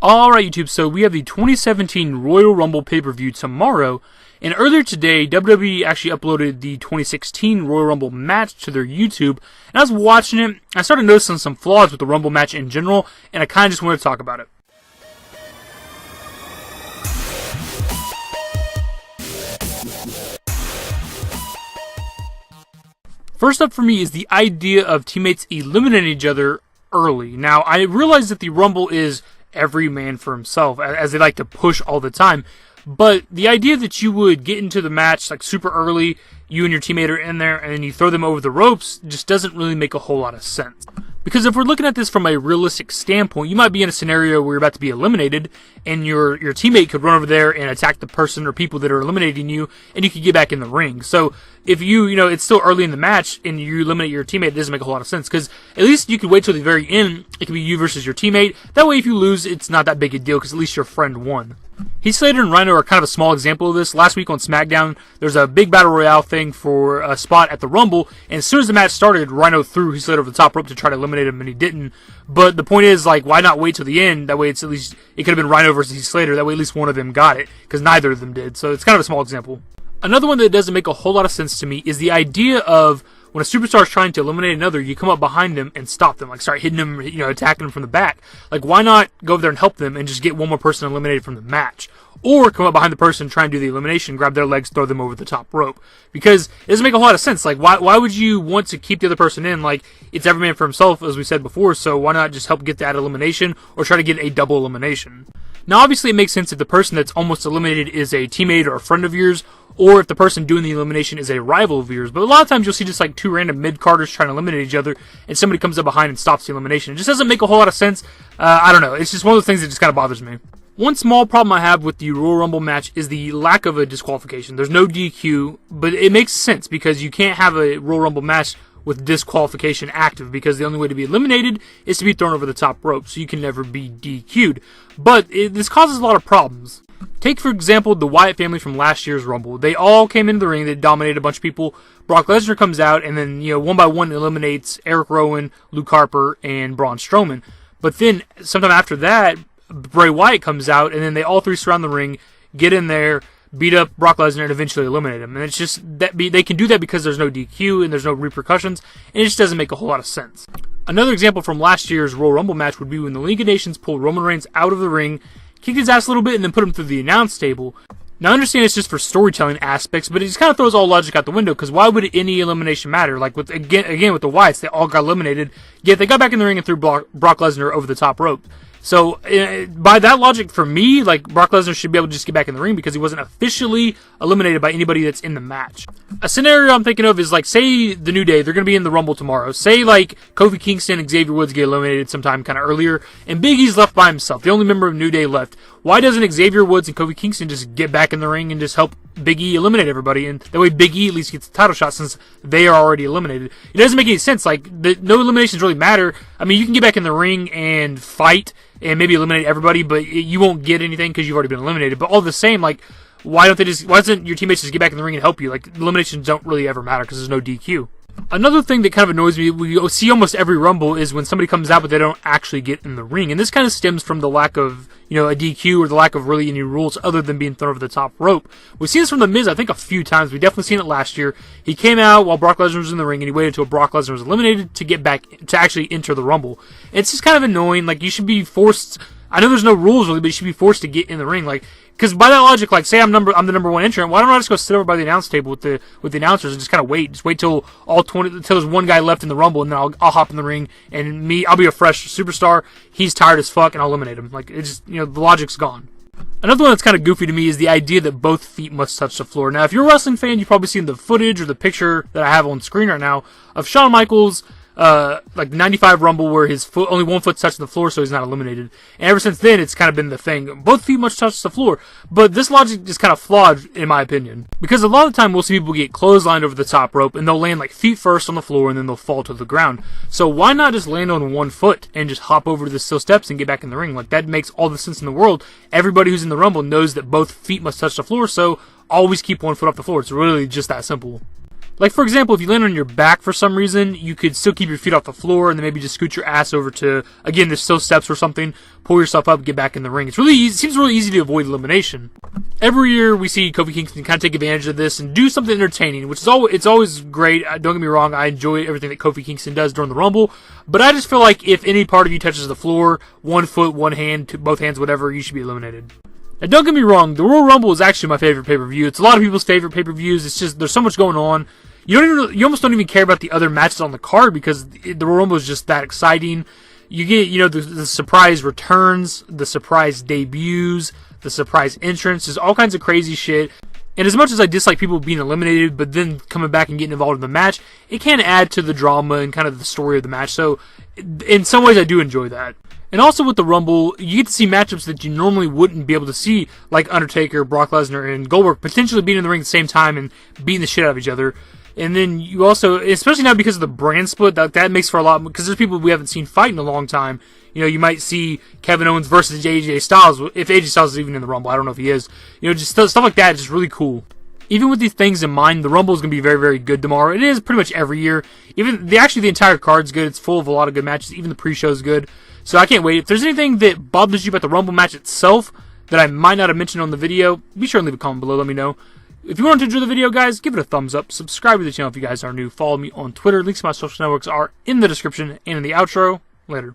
Alright YouTube, so we have the 2017 Royal Rumble pay-per-view tomorrow, and earlier today, WWE actually uploaded the 2016 Royal Rumble match to their YouTube, and I was watching it, I started noticing some flaws with the Rumble match in general, and I kind of just wanted to talk about it. First up for me is the idea of teammates eliminating each other early. Now, I realize that the Rumble is every man for himself, as they like to push all the time. But the idea that you would get into the match like super early, you and your teammate are in there, and then you throw them over the ropes, just doesn't really make a whole lot of sense. Because if we're looking at this from a realistic standpoint, you might be in a scenario where you're about to be eliminated, and your teammate could run over there and attack the person or people that are eliminating you, and you could get back in the ring. So if it's still early in the match, and you eliminate your teammate, it doesn't make a whole lot of sense. Because at least you could wait till the very end. It could be you versus your teammate. That way, if you lose, it's not that big a deal, because at least your friend won. Heath Slater and Rhino are kind of a small example of this. Last week on SmackDown, there's a big Battle Royale thing for a spot at the Rumble, and as soon as the match started, Rhino threw Heath Slater over the top rope to try to eliminate him, and he didn't. But the point is, like, why not wait till the end? That way, it could have been Rhino versus Heath Slater. That way, at least one of them got it, because neither of them did. So it's kind of a small example. Another one that doesn't make a whole lot of sense to me is the idea of when a superstar is trying to eliminate another, you come up behind them and stop them, like start hitting them, attacking them from the back. Like, why not go over there and help them and just get one more person eliminated from the match? Or come up behind the person, try and do the elimination, grab their legs, throw them over the top rope. Because it doesn't make a whole lot of sense. Like, why would you want to keep the other person in? Like, it's every man for himself, as we said before, so why not just help get that elimination or try to get a double elimination? Now, obviously, it makes sense if the person that's almost eliminated is a teammate or a friend of yours, or if the person doing the elimination is a rival of yours. But a lot of times you'll see just like two random mid-carders trying to eliminate each other, and somebody comes up behind and stops the elimination. It just doesn't make a whole lot of sense. I don't know. It's just one of those things that just kind of bothers me. One small problem I have with the Royal Rumble match is the lack of a disqualification. There's no DQ, but it makes sense because you can't have a Royal Rumble match with disqualification active, because the only way to be eliminated is to be thrown over the top rope, so you can never be DQ'd. But this causes a lot of problems. Take, for example, the Wyatt family from last year's Rumble. They all came into the ring, they dominated a bunch of people. Brock Lesnar comes out, and then, one by one eliminates Eric Rowan, Luke Harper, and Braun Strowman. But then, sometime after that, Bray Wyatt comes out, and then they all three surround the ring, get in there, beat up Brock Lesnar, and eventually eliminate him. And it's just that they can do that because there's no DQ and there's no repercussions, and it just doesn't make a whole lot of sense. Another example from last year's Royal Rumble match would be when the League of Nations pulled Roman Reigns out of the ring, kicked his ass a little bit, and then put him through the announce table. Now, I understand it's just for storytelling aspects, but it just kind of throws all logic out the window, because why would any elimination matter? Like, with the Wyatts, they all got eliminated, yet they got back in the ring and threw Brock Lesnar over the top rope. So, by that logic, for me, like, Brock Lesnar should be able to just get back in the ring because he wasn't officially eliminated by anybody that's in the match. A scenario I'm thinking of is, like, say the New Day, they're going to be in the Rumble tomorrow. Say, like, Kofi Kingston and Xavier Woods get eliminated sometime kind of earlier, and Big E's left by himself, the only member of New Day left. Why doesn't Xavier Woods and Kofi Kingston just get back in the ring and just help Big E eliminate everybody? And that way Big E at least gets the title shot since they are already eliminated. It doesn't make any sense. Like, no eliminations really matter. I mean, you can get back in the ring and fight and maybe eliminate everybody, but you won't get anything because you've already been eliminated. But all the same, like, why doesn't your teammates just get back in the ring and help you? Like, eliminations don't really ever matter because there's no DQ. Another thing that kind of annoys me, we see almost every Rumble, is when somebody comes out but they don't actually get in the ring. And this kind of stems from the lack of, a DQ or the lack of really any rules other than being thrown over the top rope. We've seen this from The Miz, I think, a few times. We've definitely seen it last year. He came out while Brock Lesnar was in the ring, and he waited until Brock Lesnar was eliminated to get back, to actually enter the Rumble. And it's just kind of annoying. Like, you should be forced, I know there's no rules really, but you should be forced to get in the ring. Like, because by that logic, like, say I'm the number one entrant, why don't I just go sit over by the announce table with the announcers and just kind of wait? Just wait till there's one guy left in the Rumble, and then I'll hop in the ring, and I'll be a fresh superstar. He's tired as fuck, and I'll eliminate him. Like, it's just, the logic's gone. Another one that's kind of goofy to me is the idea that both feet must touch the floor. Now, if you're a wrestling fan, you've probably seen the footage or the picture that I have on screen right now of Shawn Michaels, like 95 Rumble, where his foot, only one foot's touching the floor, so he's not eliminated. And ever since then, it's kind of been the thing. Both feet must touch the floor. But this logic is kind of flawed, in my opinion. Because a lot of the time, we'll see people get clotheslined over the top rope, and they'll land like feet first on the floor, and then they'll fall to the ground. So why not just land on one foot and just hop over to the steel steps and get back in the ring? Like, that makes all the sense in the world. Everybody who's in the Rumble knows that both feet must touch the floor, so always keep one foot off the floor. It's really just that simple. Like, for example, if you land on your back for some reason, you could still keep your feet off the floor and then maybe just scoot your ass over to, again, there's still steps or something, pull yourself up, get back in the ring. It's really easy, seems really easy to avoid elimination. Every year we see Kofi Kingston kind of take advantage of this and do something entertaining, which is it's always great. Don't get me wrong, I enjoy everything that Kofi Kingston does during the Rumble, but I just feel like if any part of you touches the floor, one foot, one hand, both hands, whatever, you should be eliminated. Now, don't get me wrong, the Royal Rumble is actually my favorite pay-per-view. It's a lot of people's favorite pay-per-views. It's just, there's so much going on. You almost don't even care about the other matches on the card because the Royal Rumble is just that exciting. You get, the surprise returns, the surprise debuts, the surprise entrances, all kinds of crazy shit. And as much as I dislike people being eliminated, but then coming back and getting involved in the match, it can add to the drama and kind of the story of the match. So, in some ways, I do enjoy that. And also with the Rumble, you get to see matchups that you normally wouldn't be able to see, like Undertaker, Brock Lesnar, and Goldberg potentially being in the ring at the same time and beating the shit out of each other. And then you also, especially now because of the brand split, that makes for a lot, because there's people we haven't seen fight in a long time. You might see Kevin Owens versus AJ Styles, if AJ Styles is even in the Rumble. I don't know if he is. Just stuff like that is just really cool. Even with these things in mind, the Rumble is going to be very, very good tomorrow. It is pretty much every year. Actually, the entire card's good. It's full of a lot of good matches. Even the pre-show is good. So I can't wait. If there's anything that bothers you about the Rumble match itself that I might not have mentioned on the video, be sure and leave a comment below. Let me know. If you want to enjoy the video, guys, give it a thumbs up. Subscribe to the channel if you guys are new. Follow me on Twitter. Links to my social networks are in the description and in the outro. Later.